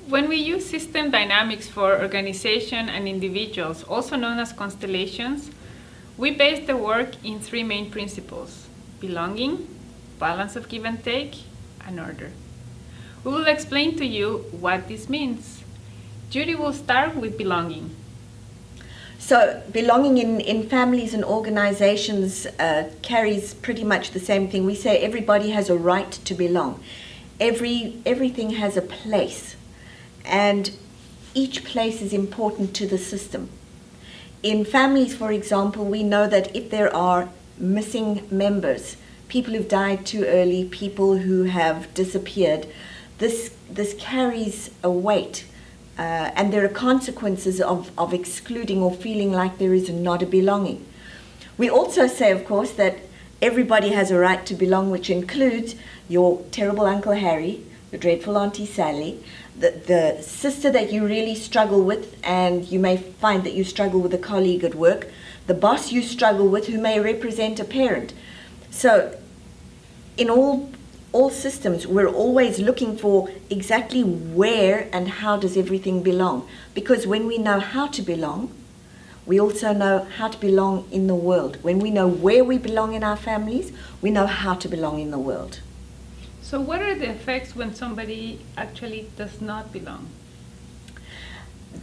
When we use system dynamics for organization and individuals, also known as constellations, we base the work in three main principles: belonging, balance of give and take, and order. We will explain to you what this means. Judy will start with belonging. So belonging in families and organizations carries pretty much the same thing. We say everybody has a right to belong. Everything has a place, and each place is important to the system. In families, for example, we know that if there are missing members, people who've died too early, people who have disappeared, this carries a weight. And there are consequences of excluding or feeling like there is not a belonging. We also say, of course, that everybody has a right to belong, which includes your terrible Uncle Harry, your dreadful Auntie Sally, the sister that you really struggle with, and you may find that you struggle with a colleague at work, the boss you struggle with who may represent a parent. So in all systems, we're always looking for exactly where and how does everything belong. Because when we know how to belong, we also know how to belong in the world. When we know where we belong in our families, we know how to belong in the world. So what are the effects when somebody actually does not belong?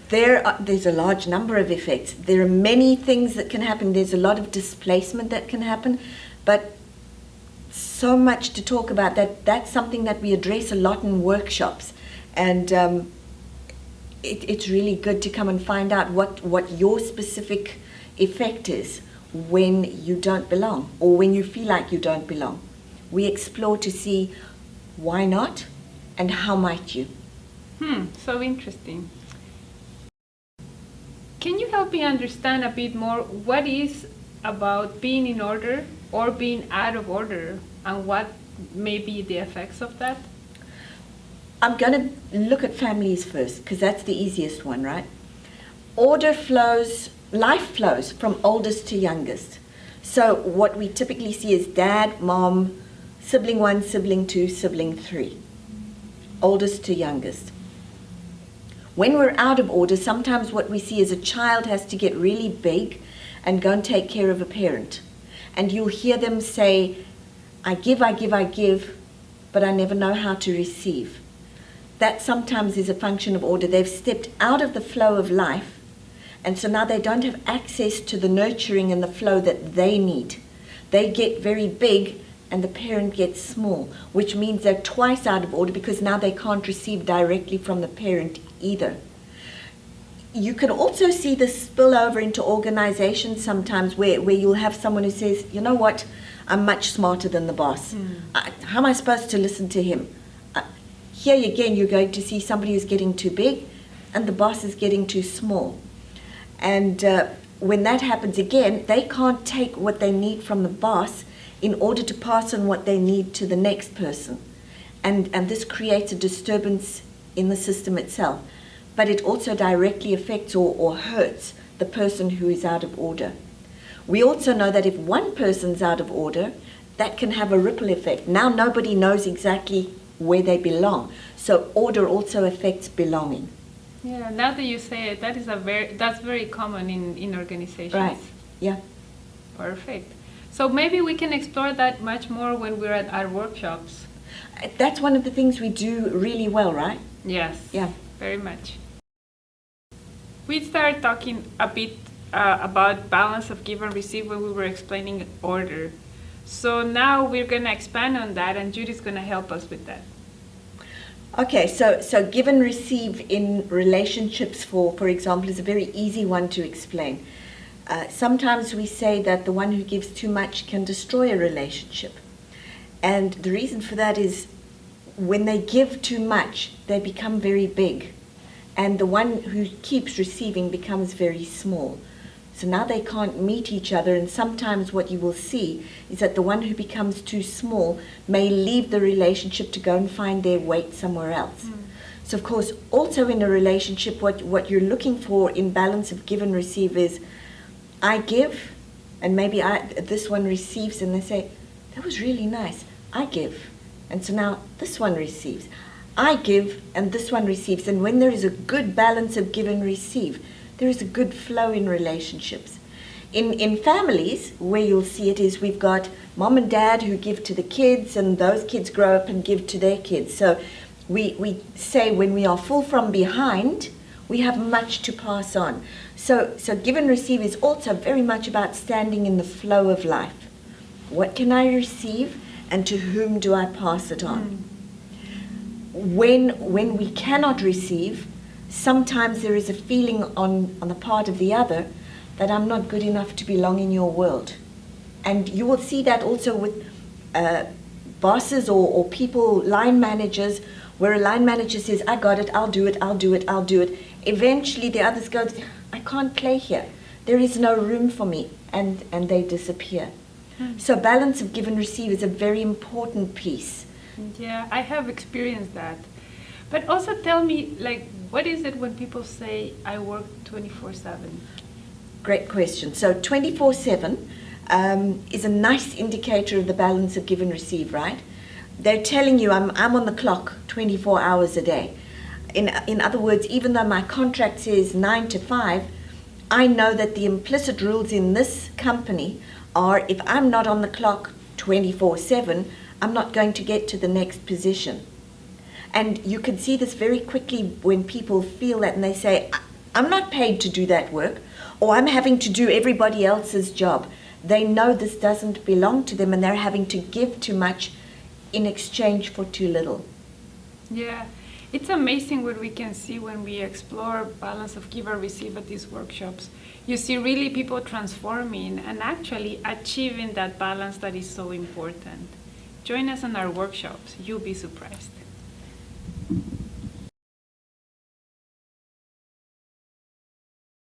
There's a large number of effects. There are many things that can happen. There's a lot of displacement that can happen, but so much to talk about. That's something that we address a lot in workshops, and it's really good to come and find out what your specific effect is when you don't belong or when you feel like you don't belong. We explore to see why not and how might you. So interesting. Can you help me understand a bit more what is about being in order or being out of order, and what may be the effects of that? I'm going to look at families first because that's the easiest one, right? Order flows, life flows from oldest to youngest. So what we typically see is dad, mom, sibling 1, sibling 2, sibling 3. Oldest to youngest. When we're out of order, sometimes what we see is a child has to get really big and go and take care of a parent. And you'll hear them say, I give, but I never know how to receive. That sometimes is a function of order. They've stepped out of the flow of life, and so now they don't have access to the nurturing and the flow that they need. They get very big, and the parent gets small, which means they're twice out of order because now they can't receive directly from the parent either. You can also see this spill over into organizations sometimes where you'll have someone who says, you know what, I'm much smarter than the boss. How am I supposed to listen to him? Here again, you're going to see somebody who's getting too big and the boss is getting too small. And when that happens again, they can't take what they need from the boss in order to pass on what they need to the next person. And this creates a disturbance in the system itself. But it also directly affects or hurts the person who is out of order. We also know that if one person's out of order, that can have a ripple effect. Now nobody knows exactly where they belong. So order also affects belonging. Yeah, now that you say it, that's very common in organizations. Right, yeah. Perfect. So maybe we can explore that much more when we're at our workshops. That's one of the things we do really well, right? Yes. Yeah. Very much. We started talking a bit about balance of give and receive when we were explaining order. So now we're going to expand on that, and Judy's going to help us with that. Okay, so give and receive in relationships, for example, is a very easy one to explain. Sometimes we say that the one who gives too much can destroy a relationship. And the reason for that is when they give too much, they become very big. And the one who keeps receiving becomes very small. So now they can't meet each other, and sometimes what you will see is that the one who becomes too small may leave the relationship to go and find their weight somewhere else. So of course, also in a relationship, what you're looking for in balance of give and receive is, I give, and maybe this one receives, and they say, that was really nice. I give, and so now this one receives. I give and this one receives. And when there is a good balance of give and receive, there is a good flow in relationships. In families, where you'll see it is we've got mom and dad who give to the kids, and those kids grow up and give to their kids. So we say when we are full from behind, we have much to pass on. So give and receive is also very much about standing in the flow of life. What can I receive, and to whom do I pass it on? When we cannot receive, sometimes there is a feeling on the part of the other that I'm not good enough to belong in your world. And you will see that also with bosses or people, line managers, where a line manager says, I got it, I'll do it, I'll do it, I'll do it. Eventually the others go, I can't play here. There is no room for me, and they disappear. So balance of give and receive is a very important piece. Yeah, I have experienced that. But also tell me, like, what is it when people say, I work 24/7? Great question. So 24/7 is a nice indicator of the balance of give and receive, right? They're telling you I'm on the clock 24 hours a day. In other words, even though my contract says 9 to 5, I know that the implicit rules in this company are if I'm not on the clock 24/7, I'm not going to get to the next position. And you can see this very quickly when people feel that and they say, I'm not paid to do that work, or I'm having to do everybody else's job. They know this doesn't belong to them, and they're having to give too much in exchange for too little. Yeah, it's amazing what we can see when we explore balance of give and receive at these workshops. You see really people transforming and actually achieving that balance that is so important. Join us in our workshops. You'll be surprised.